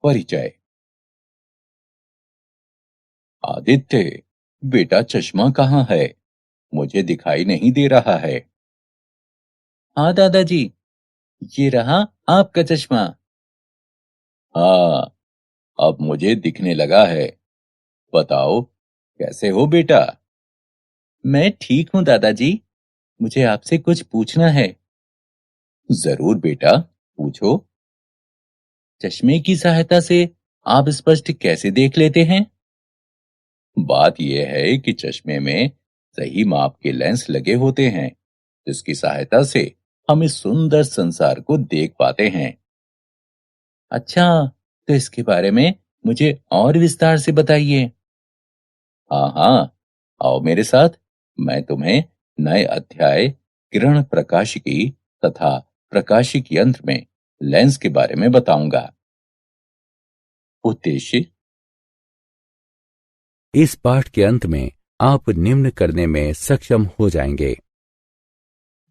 परिचय। आदित्य, बेटा चश्मा कहाँ है? मुझे दिखाई नहीं दे रहा है। हाँ दादाजी, ये रहा आपका चश्मा। हाँ, अब मुझे दिखने लगा है। बताओ, कैसे हो बेटा? मैं ठीक हूँ दादाजी। मुझे आपसे कुछ पूछना है। जरूर बेटा, पूछो। चश्मे की सहायता से आप स्पष्ट कैसे देख लेते हैं? बात यह है कि चश्मे में सही माप के लेंस लगे होते हैं, जिसकी सहायता से हम इस सुंदर संसार को देख पाते हैं। अच्छा, तो इसके बारे में मुझे और विस्तार से बताइए। हाँ हाँ, आओ मेरे साथ। मैं तुम्हें नए अध्याय किरण प्रकाशिकी तथा प्रकाशिक यंत्र में लेंस के बारे में बताऊंगा। उद्देश्य। इस पाठ के अंत में आप निम्न करने में सक्षम हो जाएंगे।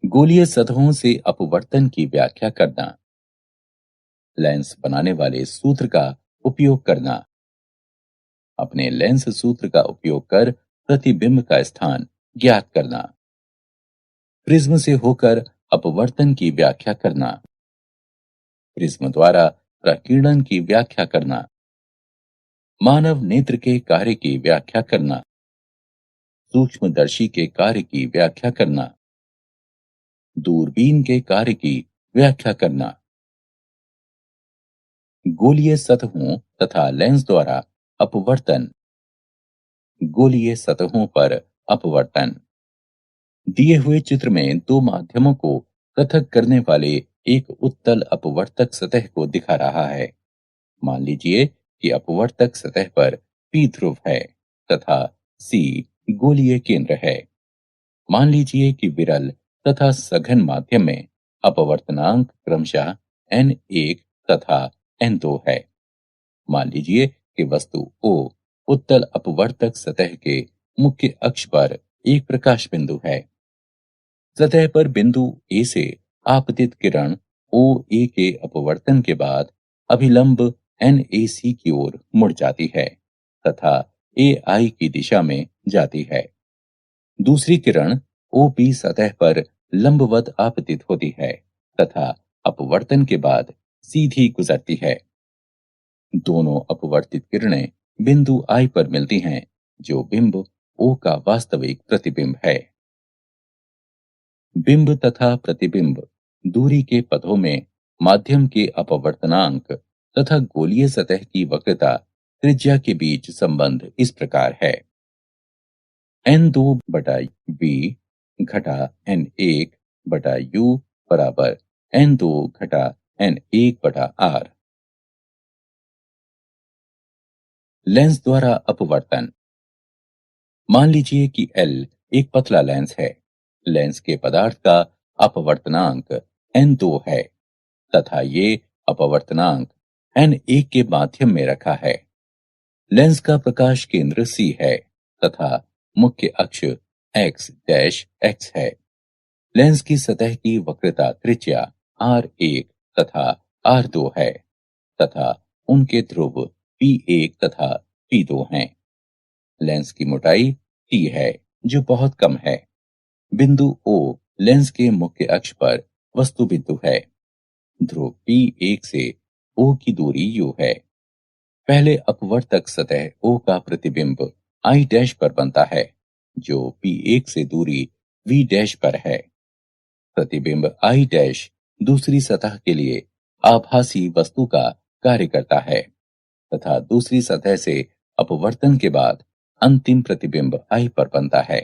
गोलीय सतहों से अपवर्तन की व्याख्या करना, लेंस बनाने वाले सूत्र का उपयोग करना, अपने लेंस सूत्र का उपयोग कर प्रतिबिंब का स्थान ज्ञात करना, प्रिज्म से होकर अपवर्तन की व्याख्या करना, प्रिज्म द्वारा प्रकीर्णन की व्याख्या करना, मानव नेत्र के कार्य की व्याख्या करना, सूक्ष्मदर्शी के कार्य की व्याख्या करना, दूरबीन के कार्य की व्याख्या करना, गोलीय सतहों तथा लेंस द्वारा अपवर्तन, गोलीय सतहों पर अपवर्तन। दिए हुए चित्र में दो माध्यमों को पृथक करने वाले एक उत्तल अपवर्तक सतह को दिखा रहा है। मान लीजिए कि अपवर्तक सतह पर पी ध्रुव है तथा सी गोलीय केंद्र है। मान लीजिए कि विरल तथा सघन माध्यम में अपवर्तनांक क्रमशः n1 तथा n2 है। मान लीजिए कि वस्तु O उत्तल अपवर्तक सतह के मुख्य अक्ष पर एक प्रकाश बिंदु है। सतह पर बिंदु A से आपतित किरण OA के अपवर्तन के बाद अभिलंब NAC की ओर मुड़ जाती है तथा AI की दिशा में जाती है। दूसरी किरण OB सतह पर लंबवत आपतित होती है तथा अपवर्तन के बाद सीधी गुजरती है। दोनों अपवर्तित किरणें बिंदु I पर मिलती हैं, जो बिंब O का वास्तविक प्रतिबिंब है। बिंब तथा प्रतिबिंब दूरी के पथों में माध्यम के अपवर्तनांक तथा गोलीय सतह की वक्रता त्रिज्या के बीच संबंध इस प्रकार है। n2 बटा b घटा n1 बटा u बराबर n2 घटा n1 बटा r। लेंस द्वारा अपवर्तन। मान लीजिए कि L एक पतला लेंस है। लेंस के पदार्थ का अपवर्तनांक n2 है तथा ये अपवर्तनांक n1 के माध्यम में रखा है। लेंस का प्रकाश केंद्र C है तथा मुख्य अक्ष x डैश x है। लेंस की सतह की वक्रता त्रिज्या r1 तथा r2 है तथा उनके ध्रुव P1 तथा P2 हैं। लेंस की मोटाई t है, जो बहुत कम है। बिंदु O लेंस के मुख्य अक्ष पर वस्तु बिंदु है। ध्रुव P1 से O की दूरी u है। पहले अपवर्तक सतह O का प्रतिबिंब I डैश पर बनता है, जो P1 से दूरी V डैश पर है। प्रतिबिंब I डैश दूसरी सतह के लिए आभासी वस्तु का कार्य करता है तथा दूसरी सतह से अपवर्तन के बाद अंतिम प्रतिबिंब I पर बनता है।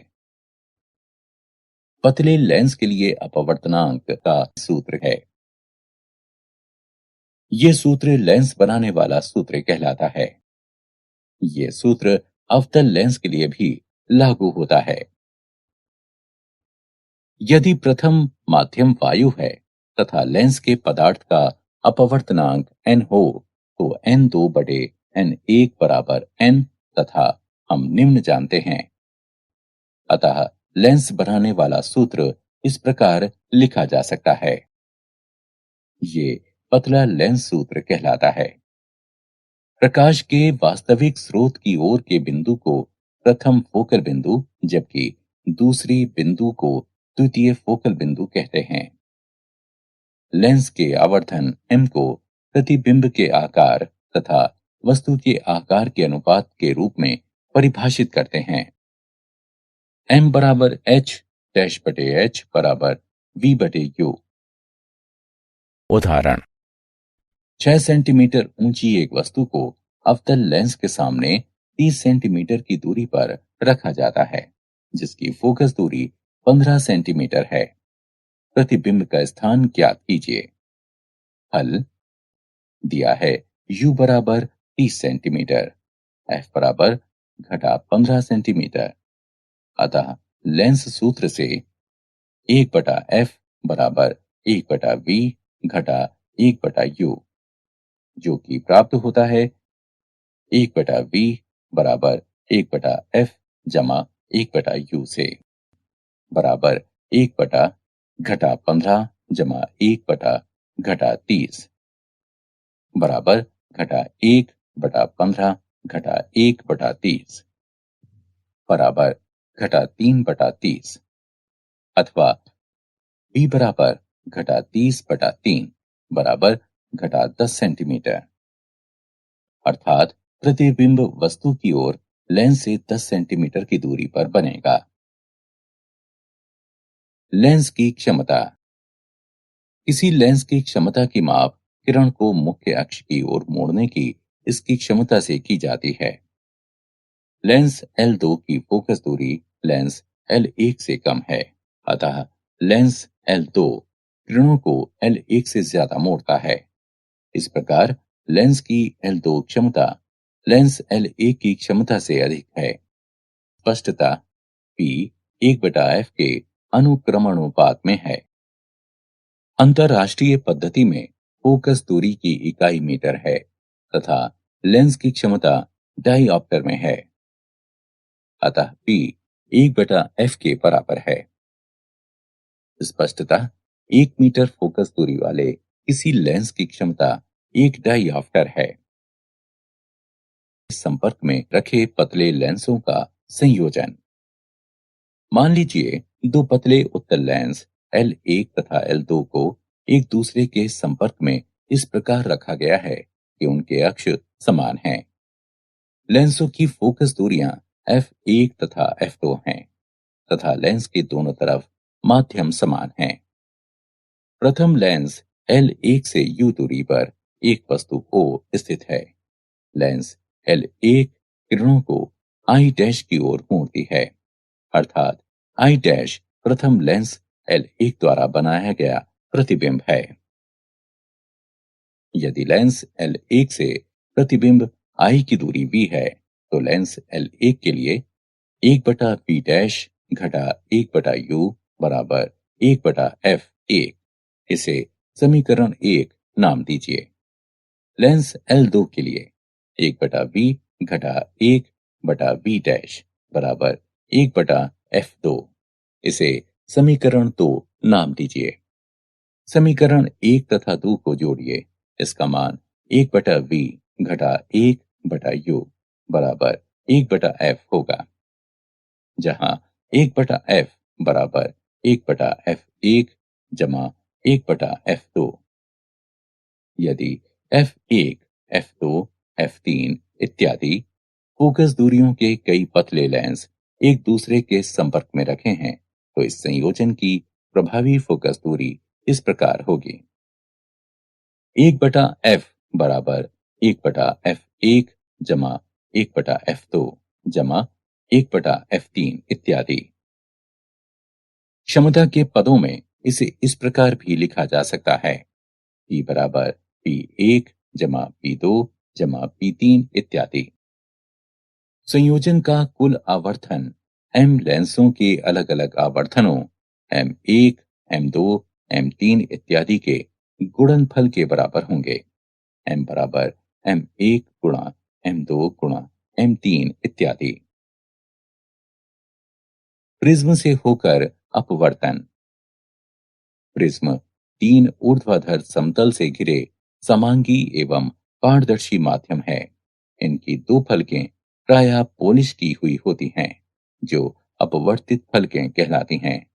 पतले लेंस के लिए अपवर्तनांक का सूत्र है। यह सूत्र लेंस बनाने वाला सूत्र कहलाता है। यह सूत्र अवतल लेंस के लिए भी लागू होता है। यदि प्रथम माध्यम वायु है तथा लेंस के पदार्थ का अपवर्तनांक n हो, तो n2 बटे n1 बराबर n तथा हम निम्न जानते हैं। अतः लेंस बनाने वाला सूत्र इस प्रकार लिखा जा सकता है। ये पतला लेंस सूत्र कहलाता है। प्रकाश के वास्तविक स्रोत की ओर के बिंदु को प्रथम फोकल बिंदु, जबकि दूसरी बिंदु को द्वितीय फोकल बिंदु कहते हैं। लेंस के आवर्धन m को प्रतिबिंब के आकार तथा वस्तु के आकार के अनुपात के रूप में परिभाषित करते हैं। m बराबर h डैश बटे h बराबर v बटे u। उदाहरण 6 सेंटीमीटर ऊंची एक वस्तु को अवतल लेंस के सामने 30 सेंटीमीटर की दूरी पर रखा जाता है, जिसकी फोकस दूरी 15 सेंटीमीटर है। प्रतिबिंब का स्थान ज्ञात कीजिए। हल दिया है u बराबर 30 सेंटीमीटर, f बराबर घटा 15 सेंटीमीटर। अतः लेंस सूत्र से 1 बटा f बराबर 1 बटा v घटा 1 बटा u, जो कि प्राप्त होता है 1 बटा v बराबर 1 बटा f जमा 1 बटा u से, बराबर 1 बटा घटा 15 जमा 1 बटा घटा 30 बराबर घटा 1 बटा 15 घटा 1 बटा 30 बराबर घटा 3 बटा 30, अथवा v बराबर घटा 30 बटा 3 बराबर घटा 10 सेंटीमीटर। अर्थात प्रतिबिंब वस्तु की ओर लेंस से 10 सेंटीमीटर की दूरी पर बनेगा। लेंस की क्षमता। किसी लेंस की क्षमता की माप किरण को मुख्य अक्ष की ओर मोड़ने की इसकी क्षमता से की जाती है। लेंस L2 की फोकस दूरी लेंस L1 से कम है, अतः लेंस L2 किरणों को L1 से ज्यादा मोड़ता है। इस प्रकार लेंस की L2 क्षमता लेंस L1 की क्षमता से अधिक है। स्पष्टता P 1/f के अनुक्रमणुपात में है। अंतरराष्ट्रीय पद्धति में फोकस दूरी की इकाई मीटर है तथा लेंस की क्षमता डायऑप्टर में है, अतः P 1/f के बराबर है। स्पष्टता 1 मीटर फोकस दूरी वाले किसी लेंस की क्षमता 1 डायऑप्टर है। संपर्क में रखे पतले लेंसों का संयोजन। मान लीजिए दो पतले उत्तल लेंस L1 तथा L2 को एक दूसरे के संपर्क में इस प्रकार रखा गया है कि उनके अक्ष समान हैं। लेंसों की फोकस दूरियां f1 तथा f2 हैं तथा लेंस के दोनों तरफ माध्यम समान हैं। प्रथम लेंस L1 से u दूरी पर एक वस्तु O स्थित है। लेंस L1 किरणों को I डैश की ओर मोड़ती है, अर्थात I डैश प्रथम लेंस L1 द्वारा बनाया गया प्रतिबिंब है। यदि लेंस L1 से प्रतिबिंब I की दूरी v है, तो लेंस L1 के लिए 1/v डैश घटा 1/u बराबर 1/f1। इसे समीकरण 1 नाम दीजिए। लेंस L2 के लिए 1/v घटा 1/v डैश बराबर 1/f2। इसे समीकरण 2 नाम दीजिए। समीकरण 1 तथा 2 को जोड़िए। इसका मान 1/v घटा 1/u बराबर 1/f होगा, जहां 1/f बराबर 1/f1 जमा 1/f2। यदि f1, f2, f3 इत्यादि फोकस दूरियों के कई पतले लेंस एक दूसरे के संपर्क में रखे हैं, तो इस संयोजन की प्रभावी फोकस दूरी इस प्रकार होगी। 1/f बराबर 1/f1 जमा 1/f2 जमा 1/f3 इत्यादि। क्षमता के पदों में इसे इस प्रकार भी लिखा जा सकता है। P बराबर P1 जमा P2 जमा P3 इत्यादि। संयोजन का कुल आवर्धन M लेंसों के अलग अलग आवर्धनों M1, M2, M3 इत्यादि के गुणनफल के बराबर होंगे। M बराबर M1 गुणा M2 गुणा M3 इत्यादि। प्रिज्म से होकर अपवर्तन। प्रिज्म 3 ऊर्ध्वाधर समतल से घिरे समांगी एवं पारदर्शी माध्यम है। इनकी दो फलकें प्रायः पॉलिश की हुई होती हैं, जो अपवर्तित फलकें कहलाती हैं,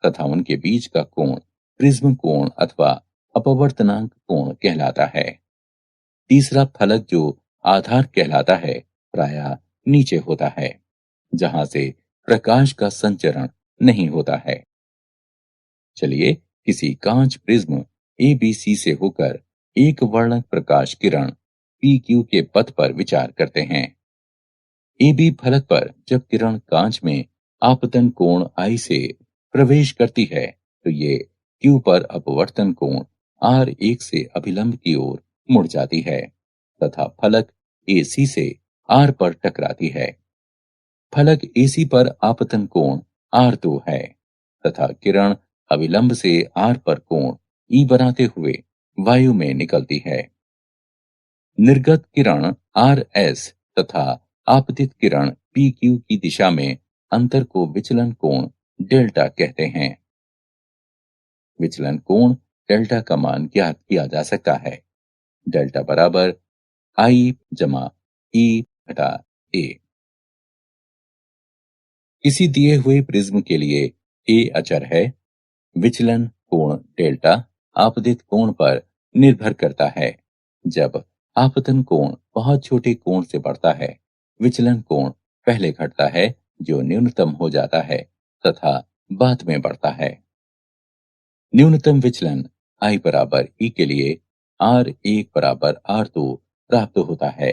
तथा उनके बीच का कोण प्रिज्म कोण अथवा अपवर्तनांक कोण कहलाता है। तीसरा फलक, जो आधार कहलाता है, प्रायः नीचे होता है, जहां से प्रकाश का संचरण नहीं होता है। चलिए किसी कांच प्रिज्म एबीसी से होकर एक वर्णक प्रकाश किरण पीक्यू के पथ पर विचार करते हैं। एबी फलक पर जब किरण कांच में आपतन कोण आई से प्रवेश करती है, तो ये क्यू पर अपवर्तन कोण R1 से अभिलंब की ओर मुड़ जाती है तथा फलक AC से R पर टकराती है। फलक AC पर आपतन कोण R2 है तथा किरण अविलंब से R पर कोण E बनाते हुए वायु में निकलती है। निर्गत किरण RS तथा आपतित किरण PQ की दिशा में अंतर को विचलन कोण डेल्टा कहते हैं। विचलन कोण डेल्टा का मान ज्ञात किया जा सकता है। डेल्टा बराबर I जमा E घटा A। किसी दिए हुए प्रिज्म के लिए A अचर है। विचलन कोण डेल्टा आपतित कोण पर निर्भर करता है। जब आपतन कोण बहुत छोटे कोण से बढ़ता है, विचलन कोण पहले घटता है, जो न्यूनतम हो जाता है तथा बाद में बढ़ता है। न्यूनतम विचलन I बराबर E के लिए R1 बराबर R2 प्राप्त होता है।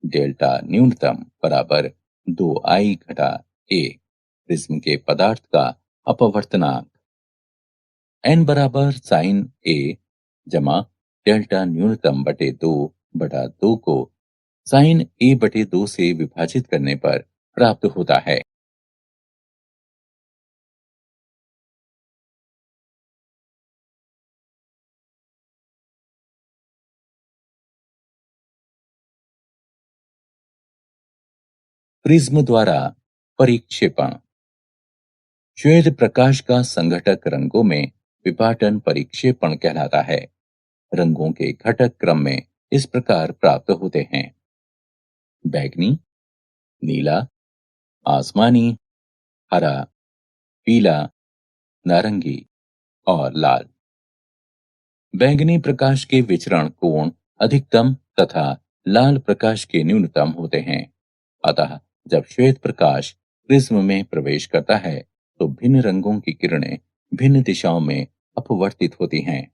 डेल्टा न्यूनतम बराबर 2I घटा A, प्रिज्म के पदार्थ का अपवर्तनांक। n बराबर साइन A जमा डेल्टा न्यूनतम बटे 2 बटा 2 को साइन A बटे 2 से विभाजित करने पर प्राप्त होता है। प्रिज्म द्वारा परिक्षेपण। श्वेत प्रकाश का संघटक रंगों में विपाटन परिक्षेपण कहलाता है। रंगों के घटक क्रम में इस प्रकार प्राप्त होते हैं: बैगनी, नीला, आसमानी, हरा, पीला, नारंगी और लाल। बैंगनी प्रकाश के विचरण कोण अधिकतम तथा लाल प्रकाश के न्यूनतम होते हैं। अतः जब श्वेत प्रकाश प्रिज्म में प्रवेश करता है, तो भिन्न रंगों की किरणें भिन्न दिशाओं में अपवर्तित होती हैं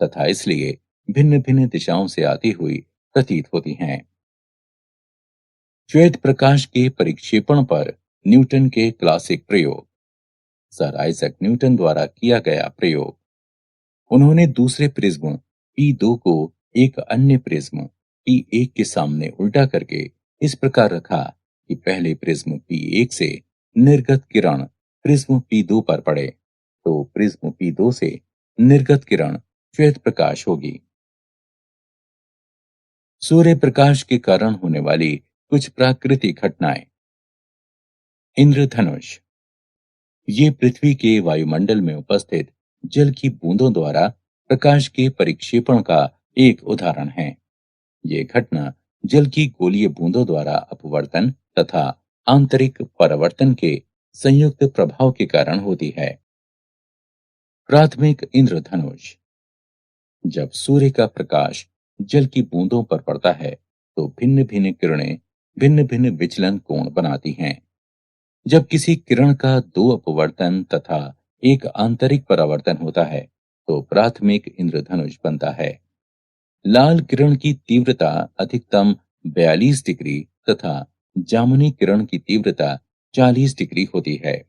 तथा इसलिए भिन्न भिन्न दिशाओं से आती हुई प्रतीत होती हैं। श्वेत प्रकाश के परिक्षेपण पर न्यूटन के क्लासिक प्रयोग। सर आइजक न्यूटन द्वारा किया गया प्रयोग। उन्होंने दूसरे प्रिज्म P2 को एक अन्य प्रिज्म P1 के सामने उल्टा करके इस प्रकार रखा कि पहले प्रिज्म P1 से निर्गत किरण प्रिज्म P2 पर पड़े, तो प्रिज्म P2 से निर्गत किरण श्वेत प्रकाश होगी। सूर्य प्रकाश के कारण होने वाली कुछ प्राकृतिक घटनाएं। इंद्रधनुष। ये पृथ्वी के वायुमंडल में उपस्थित जल की बूंदों द्वारा प्रकाश के परिक्षेपण का एक उदाहरण है। ये घटना जल की गोलीय बूंदों द्वारा अपवर्तन तथा आंतरिक परावर्तन के संयुक्त प्रभाव के कारण होती है। प्राथमिक इंद्रधनुष। जब सूर्य का प्रकाश जल की बूंदों पर पड़ता है, तो भिन्न भिन्न किरणें भिन्न भिन्न विचलन कोण बनाती हैं। जब किसी किरण का दो अपवर्तन तथा एक आंतरिक परावर्तन होता है, तो प्राथमिक इंद्रधनुष बनता है। लाल किरण की तीव्रता अधिकतम 42 डिग्री तथा जामुनी किरण की तीव्रता 40 डिग्री होती है।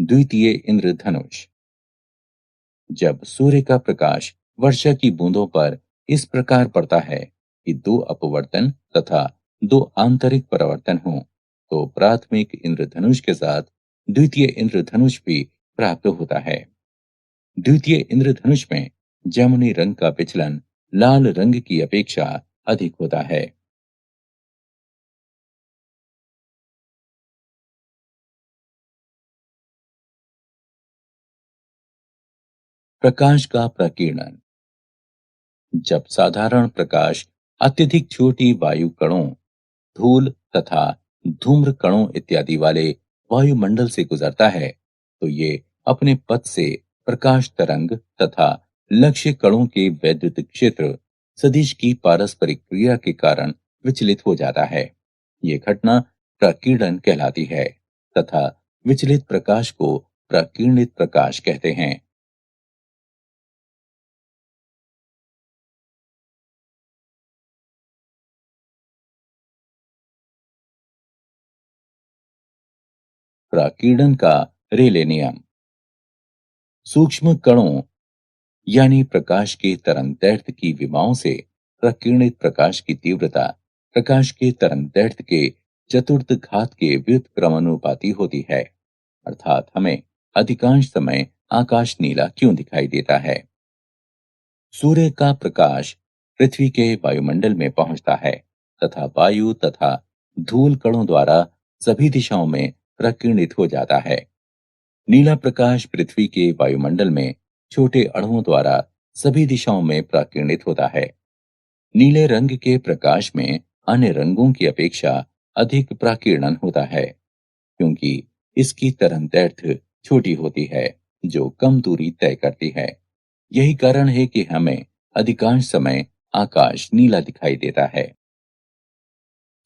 द्वितीय इंद्रधनुष। जब सूर्य का प्रकाश वर्षा की बूंदों पर इस प्रकार पड़ता है कि दो अपवर्तन तथा दो आंतरिक परावर्तन हों, तो प्राथमिक इंद्रधनुष के साथ द्वितीय इंद्रधनुष भी प्राप्त होता है। द्वितीय इंद्रधनुष में जामुनी रंग का विचलन लाल रंग की अपेक्षा अधिक होता है। प्रकाश का प्रकीर्णन। जब साधारण प्रकाश अत्यधिक छोटी वायु कणों, धूल तथा धूम्र कणों इत्यादि वाले वायुमंडल से गुजरता है तो ये अपने पथ से प्रकाश तरंग तथा लक्ष्य कणों के वैद्युत क्षेत्र सदिश की पारस्परिक क्रिया के कारण विचलित हो जाता है। ये घटना प्रकीर्णन कहलाती है तथा विचलित प्रकाश को प्रकीर्णित प्रकाश कहते हैं। प्रकीर्णन का रेले नियम। सूक्ष्म कणों यानी प्रकाश के तरंगदैर्घ्य की विमाओं से प्रकीर्णित प्रकाश की तीव्रता प्रकाश के तरंगदैर्घ्य के चतुर्थ घात के व्युत्क्रमानुपाती होती है। अर्थात हमें अधिकांश समय आकाश नीला क्यों दिखाई देता है? सूर्य का प्रकाश पृथ्वी के वायुमंडल में पहुंचता है तथा वायु तथा धूल कणों द्वारा सभी दिशाओं में प्रकीर्णित हो जाता है। नीला प्रकाश पृथ्वी के वायुमंडल में छोटे अणुओं द्वारा सभी दिशाओं में प्रकीर्णित होता है। नीले रंग के प्रकाश में अन्य रंगों की अपेक्षा अधिक प्रकीर्णन होता है क्योंकि इसकी तरंगदैर्घ्य छोटी होती है जो कम दूरी तय करती है। यही कारण है कि हमें अधिकांश समय आकाश नीला दिखाई देता है।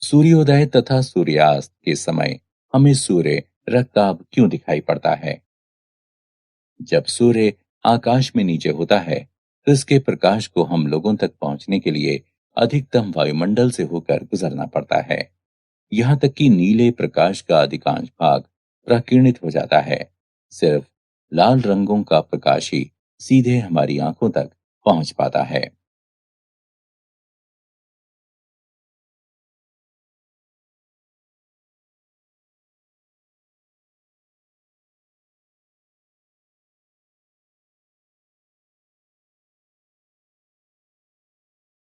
सूर्योदय तथा सूर्यास्त के समय हमें सूर्य रक्ताभ क्यों दिखाई पड़ता है? जब सूर्य आकाश में नीचे होता है तो इसके प्रकाश को हम लोगों तक पहुंचने के लिए अधिकतम वायुमंडल से होकर गुजरना पड़ता है। यहाँ तक कि नीले प्रकाश का अधिकांश भाग प्रकीर्णित हो जाता है। सिर्फ लाल रंगों का प्रकाश ही सीधे हमारी आंखों तक पहुंच पाता है।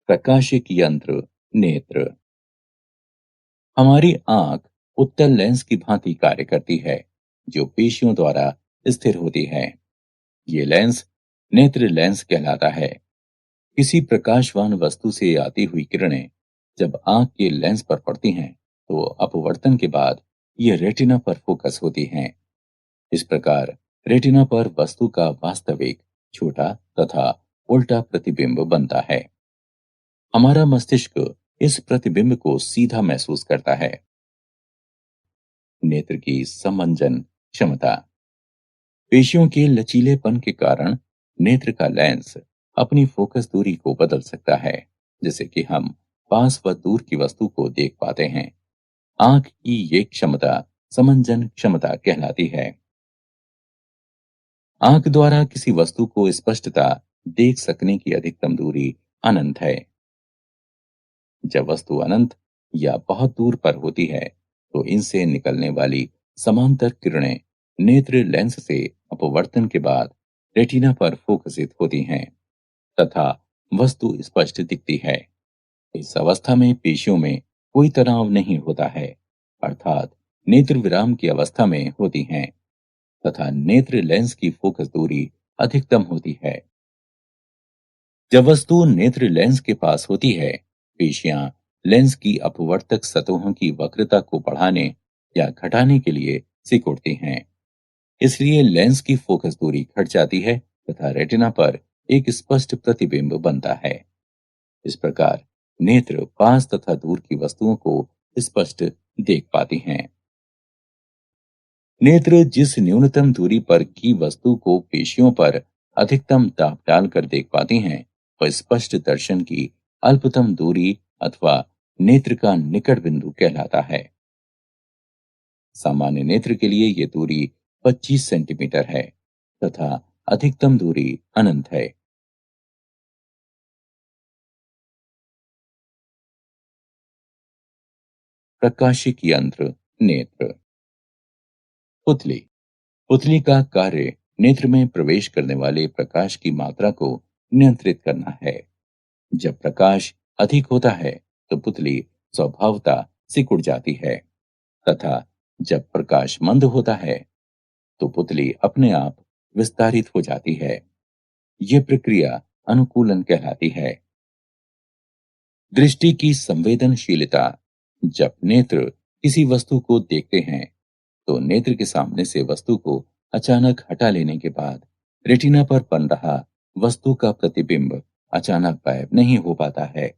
प्रकाशिक यंत्र, नेत्र। हमारी आंख उत्तल लेंस की भांति कार्य करती है जो पेशियों द्वारा स्थिर होती है। ये लेंस नेत्र लेंस कहलाता है। किसी प्रकाशवान वस्तु से आती हुई किरणें जब आंख के लेंस पर पड़ती हैं तो अपवर्तन के बाद ये रेटिना पर फोकस होती हैं। इस प्रकार रेटिना पर वस्तु का वास्तविक छोटा तथा उल्टा प्रतिबिंब बनता है। हमारा मस्तिष्क इस प्रतिबिंब को सीधा महसूस करता है। नेत्र की समंजन क्षमता। पेशियों के लचीलेपन के कारण नेत्र का लेंस अपनी फोकस दूरी को बदल सकता है जिससे कि हम पास व दूर की वस्तु को देख पाते हैं। आंख की ये क्षमता समंजन क्षमता कहलाती है। आंख द्वारा किसी वस्तु को स्पष्टता देख सकने की अधिकतम दूरी अनंत है। जब वस्तु अनंत या बहुत दूर पर होती है तो इनसे निकलने वाली समांतर किरणें नेत्र लेंस से अपवर्तन के बाद रेटिना पर फोकसित होती हैं तथा वस्तु स्पष्ट दिखती है। इस अवस्था में पेशियों में कोई तनाव नहीं होता है अर्थात नेत्र विराम की अवस्था में होती हैं तथा नेत्र लेंस की फोकस दूरी अधिकतम होती है। जब वस्तु नेत्र लेंस के पास होती है पेशियां लेंस की अपवर्तक सतहों की वक्रता को बढ़ाने या घटाने के लिए सिकुड़ती हैं। इसलिए लेंस की फोकस दूरी घट जाती है तथा रेटिना पर एक स्पष्ट प्रतिबिंब बनता है। इस प्रकार नेत्र पास तथा दूर की वस्तुओं को स्पष्ट देख पाती हैं। नेत्र जिस न्यूनतम दूरी पर की वस्तु को पेशियों पर अधिकतम दाब डालकर देख पाती हैं वह स्पष्ट दर्शन की अल्पतम दूरी अथवा नेत्र का निकट बिंदु कहलाता है। सामान्य नेत्र के लिए यह दूरी 25 सेंटीमीटर है तथा अधिकतम दूरी अनंत है। प्रकाशिक यंत्र, नेत्र। पुतली। पुतली का कार्य नेत्र में प्रवेश करने वाले प्रकाश की मात्रा को नियंत्रित करना है। जब प्रकाश अधिक होता है तो पुतली स्वभावतः सिकुड़ जाती है तथा जब प्रकाश मंद होता है तो पुतली अपने आप विस्तारित हो जाती है। ये प्रक्रिया अनुकूलन कहलाती है। दृष्टि की संवेदनशीलता। जब नेत्र किसी वस्तु को देखते हैं तो नेत्र के सामने से वस्तु को अचानक हटा लेने के बाद रेटिना पर बन रहा वस्तु का प्रतिबिंब अचानक गायब नहीं हो पाता है।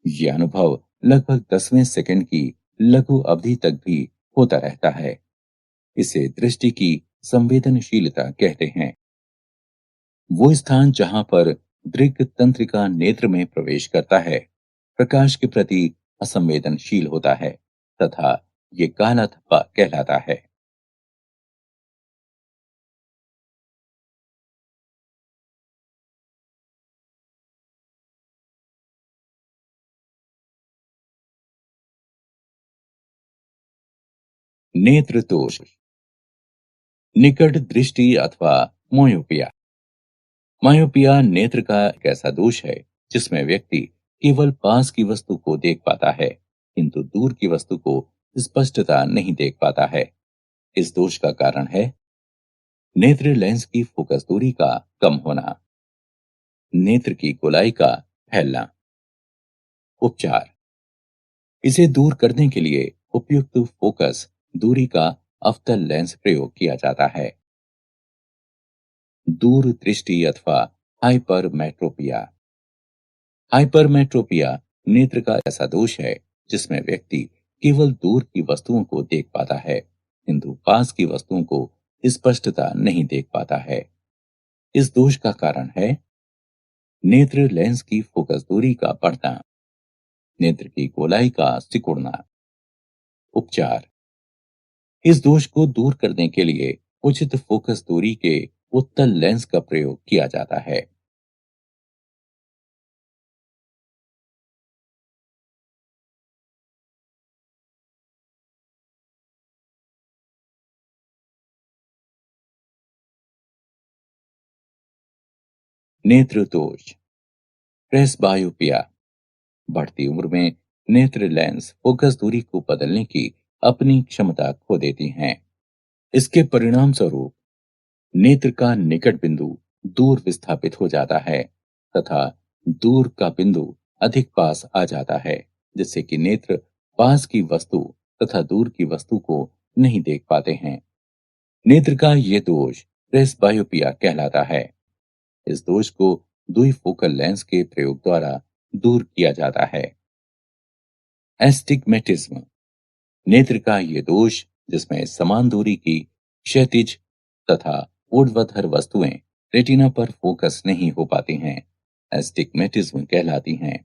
यह अनुभव लगभग 10वें सेकंड की लघु अवधि तक भी होता रहता है। इसे दृष्टि की संवेदनशीलता कहते हैं। वो स्थान जहां पर दृग तंत्रिका नेत्र में प्रवेश करता है प्रकाश के प्रति असंवेदनशील होता है तथा ये काला धब्बा कहलाता है। नेत्र दोष। निकट दृष्टि अथवा मोयोपिया। मायोपिया नेत्र का एक ऐसा दोष है जिसमें व्यक्ति केवल पास की वस्तु को देख पाता है किंतु दूर की वस्तु को स्पष्टता नहीं देख पाता है। इस दोष का कारण है नेत्र लेंस की फोकस दूरी का कम होना, नेत्र की गोलाई का फैलना। उपचार। इसे दूर करने के लिए उपयुक्त फोकस दूरी का अवतल लेंस प्रयोग किया जाता है। दूर दृष्टि अथवा हाइपरमेट्रोपिया। हाइपरमेट्रोपिया नेत्र का ऐसा दोष है जिसमें व्यक्ति केवल दूर की वस्तुओं को देख पाता है किंतु पास की वस्तुओं को स्पष्टता नहीं देख पाता है। इस दोष का कारण है नेत्र लेंस की फोकस दूरी का बढ़ना, नेत्र की गोलाई का सिकुड़ना। उपचार। इस दोष को दूर करने के लिए उचित फोकस दूरी के उत्तल लेंस का प्रयोग किया जाता है। नेत्र दोष। प्रेसबायोपिया। बढ़ती उम्र में नेत्र लेंस फोकस दूरी को बदलने की अपनी क्षमता खो देती हैं। इसके परिणाम स्वरूप नेत्र का निकट बिंदु दूर विस्थापित हो जाता है तथा दूर का बिंदु अधिक पास आ जाता है जिससे कि नेत्र पास की वस्तु तथा दूर की वस्तु को नहीं देख पाते हैं। नेत्र का ये दोष प्रेसबायोपिया कहलाता है। इस दोष को द्विफोकल लेंस के प्रयोग द्वारा दूर किया जाता है। एस्टिग्मेटिज्म। नेत्र का ये दोष जिसमें समान दूरी की क्षैतिज तथा ऊर्ध्वाधर वस्तुएं रेटिना पर फोकस नहीं हो पाती हैं, एस्टिग्मेटिज्म कहलाती हैं।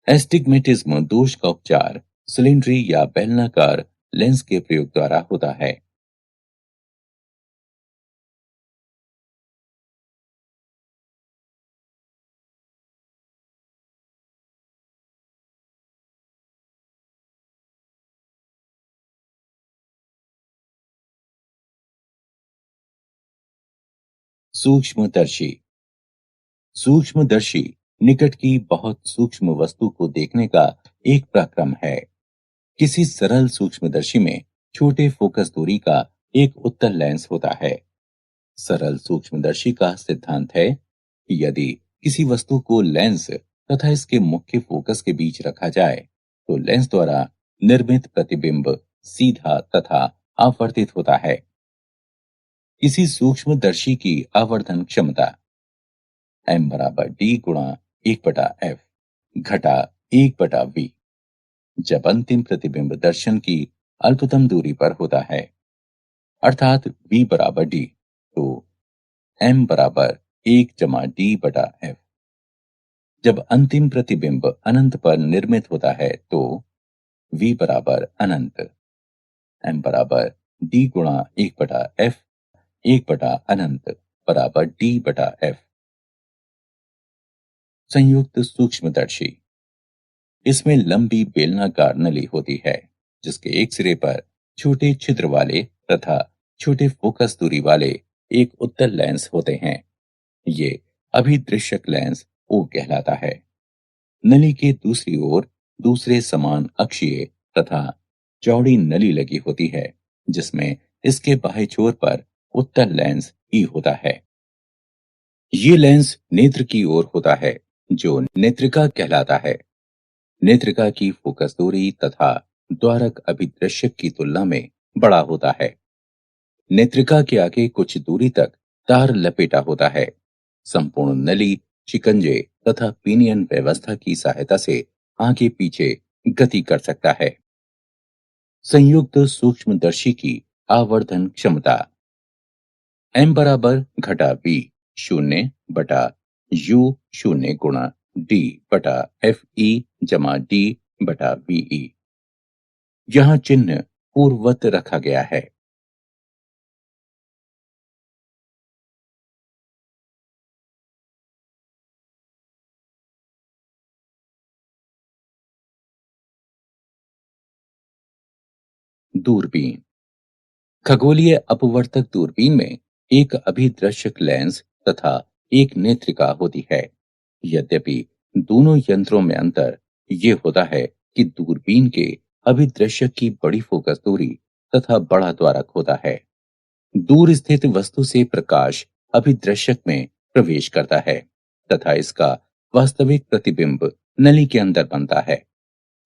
एस्टिग्मेटिज्म दोष का उपचार सिलिंड्री या बेलनाकार लेंस के प्रयोग द्वारा होता है। सूक्ष्मदर्शी। सूक्ष्मदर्शी निकट की बहुत सूक्ष्म वस्तु को देखने का एक प्रक्रम है। किसी सरल सूक्ष्मदर्शी में छोटे फोकस दूरी का एक उत्तल लेंस होता है। सरल सूक्ष्मदर्शी का सिद्धांत है कि यदि किसी वस्तु को लेंस तथा इसके मुख्य फोकस के बीच रखा जाए तो लेंस द्वारा निर्मित प्रतिबिंब सीधा तथा आवर्तित होता है। किसी सूक्ष्मदर्शी की आवर्धन क्षमता m बराबर d गुणा 1/f घटा 1/v जब अंतिम प्रतिबिंब दर्शन की अल्पतम दूरी पर होता है अर्थात v बराबर d तो m बराबर 1 - d/f। जब अंतिम प्रतिबिंब अनंत पर निर्मित होता है तो v बराबर अनंत, m बराबर d गुणा 1/f 1/अनंत बराबर d/f। संयुक्त सूक्ष्मदर्शी। इसमें लंबी बेलनाकार नली होती है जिसके एक सिरे पर छोटे छिद्र वाले तथा छोटे फोकस दूरी वाले एक उत्तल लेंस होते हैं। ये अभिदृश्यक लेंस ओ कहलाता है। नली के दूसरी ओर दूसरे समान अक्षीय तथा चौड़ी नली लगी होती है जिसमें इसके बाह्य छोर पर उत्तल लेंस ई होता है। ये लेंस नेत्र की ओर होता है, जो नेत्रिका कहलाता है। नेत्रिका की फोकस दूरी तथा द्वारक अभिदृश्यक की तुलना में बड़ा होता है। नेत्रिका के आगे कुछ दूरी तक तार लपेटा होता है। संपूर्ण नली, शिकंजे तथा पिनियन व्यवस्था की सहायता से आगे पीछे गति कर सकता है। संयुक्त सूक्ष्मदर्शी की आवर्धन क्षमता m बराबर घटा b शून्य बटा u शून्य गुणा d बटा f e जमा d बटा v e। यहाँ चिन्ह पूर्ववत रखा गया है। दूरबीन। खगोलीय अपवर्तक दूरबीन में एक अभिदृश्यक लेंस तथा एक नेत्रिका होती है। यद्यपि दोनों यंत्रों में अंतर ये होता है कि दूरबीन के अभिदृश्यक की बड़ी फोकस दूरी तथा बड़ा द्वारक होता है। दूर स्थित वस्तु से प्रकाश अभिदृश्यक में प्रवेश करता है तथा इसका वास्तविक प्रतिबिंब नली के अंदर बनता है।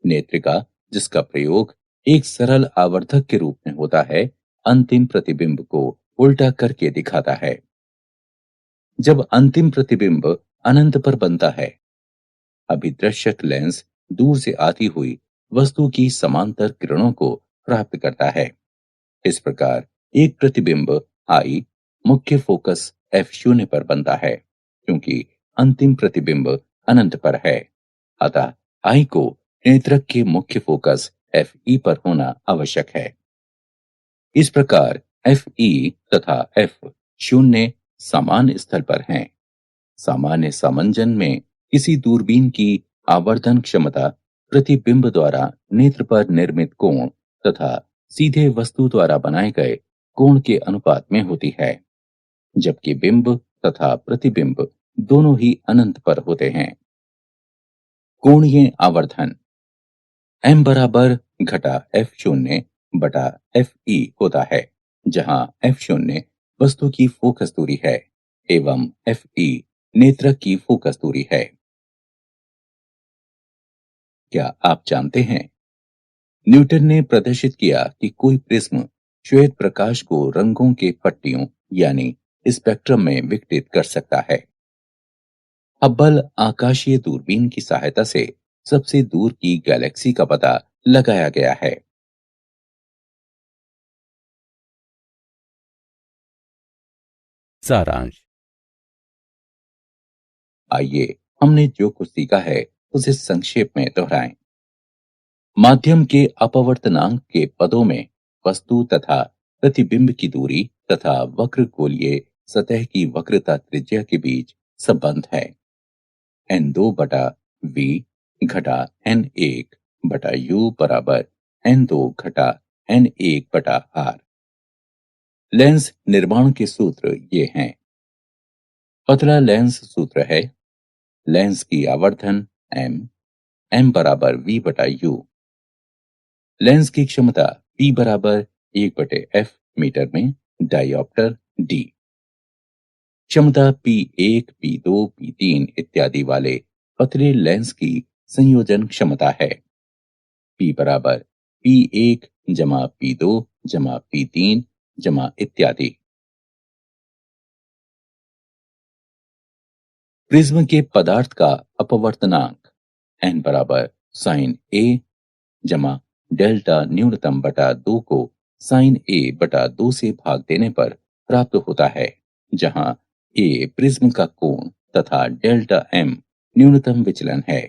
नेत्रिका, जिसका प्रयोग एक सरल आवर्धक के रूप में होता है, अंतिम प्रतिबिंब को उल्टा करके दिखाता है। जब अंतिम प्रतिबिंब अनंत पर बनता है, अभिदृश्यक लेंस दूर से आती हुई वस्तु की समांतर किरणों को प्राप्त करता है। इस प्रकार एक प्रतिबिंब आई मुख्य फोकस f शून्य पर बनता है, क्योंकि अंतिम प्रतिबिंब अनंत पर है। अतः आई को नेत्रक के मुख्य फोकस एफ ई पर होना आवश्यक है। इस प्रकार एफ ई तथा एफ शून्य समान स्थल पर हैं। सामान्य समंजन में किसी दूरबीन की आवर्धन क्षमता प्रतिबिंब द्वारा नेत्र पर निर्मित कोण तथा सीधे वस्तु द्वारा बनाए गए कोण के अनुपात में होती है, जबकि बिंब तथा प्रतिबिंब दोनों ही अनंत पर होते हैं। कोणीय आवर्धन m बराबर घटा f शून्य बटा f e होता है, जहां f शून्य वस्तु की फोकस दूरी है एवं f e नेत्रक की फोकस दूरी है। क्या आप जानते हैं, न्यूटन ने प्रदर्शित किया कि कोई प्रिज्म श्वेत प्रकाश को रंगों के पट्टियों यानी स्पेक्ट्रम में विघटित कर सकता है। हब्बल आकाशीय दूरबीन की सहायता से सबसे दूर की गैलेक्सी का पता लगाया गया है। सारांश। आइए हमने जो कुछ सीखा है उसे संक्षेप में दोहराएं। माध्यम के अपवर्तनांक के पदों में वस्तु तथा प्रतिबिंब की दूरी तथा वक्र गोलीय सतह की वक्रता त्रिज्या के बीच संबंध है। n2 बटा v घटा n1 बटा u बराबर n2 घटा n1 बटा r। लेंस निर्माण के सूत्र ये हैं। पतला लेंस सूत्र है लेंस की आवर्धन m बराबर v बटा u। लेंस की क्षमता p बराबर 1/f मीटर में डायोप्टर d। क्षमता P1, P2, P3 इत्यादि वाले पतले लेंस की संयोजन क्षमता है। P बराबर P1 जमा P2 जमा P3 जमा इत्यादि। प्रिज्म के पदार्थ का अपवर्तनांक n बराबर साइन a जमा डेल्टा न्यूनतम बटा 2 को साइन a बटा 2 से भाग देने पर प्राप्त होता है, जहां a प्रिज्म का कोण तथा डेल्टा m न्यूनतम विचलन है।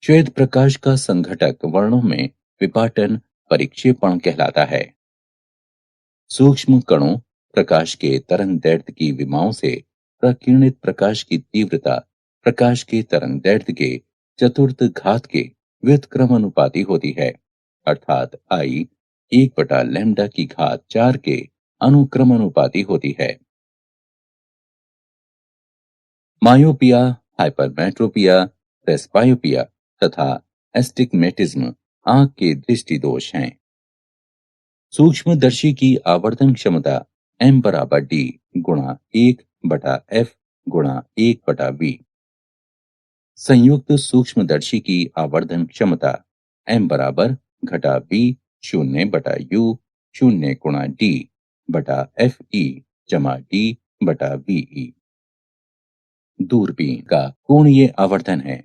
श्वेत प्रकाश का संघटक वर्णों में विपाटन परिक्षेपण कहलाता है। सूक्ष्म कणों प्रकाश के तरंग दैर्ध्य की विमाओं से प्रकीर्णित प्रकाश की तीव्रता प्रकाश के तरंग दैर्ध्य के चतुर्थ घात के व्युत्क्रमानुपाती होती है, अर्थात आई 1/लैम्ब्डा की घात 4 के अनुक्रमानुपाती होती है। मायोपिया, हाइपरमेट्रोपिया, प्रेस्बायोपिया तथा एस्टिग्मेटिज्म आंख के दृष्टि दोष हैं। सूक्ष्मदर्शी की आवर्धन क्षमता m बराबर d गुणा 1 बटा एफ गुणा 1/v। संयुक्त सूक्ष्मदर्शी की आवर्धन क्षमता m बराबर घटा v शून्य बटा u शून्य गुणा d बटा एफ ई जमा d बटा वी। दूरबीन का कोणीय आवर्धन है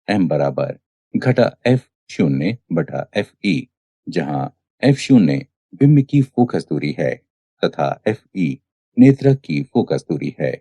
m बराबर घटा f शून्य बटा एफ ई, जहां f शून्य बिंब की फोकस दूरी है तथा एफ ई नेत्रक की फोकस दूरी है।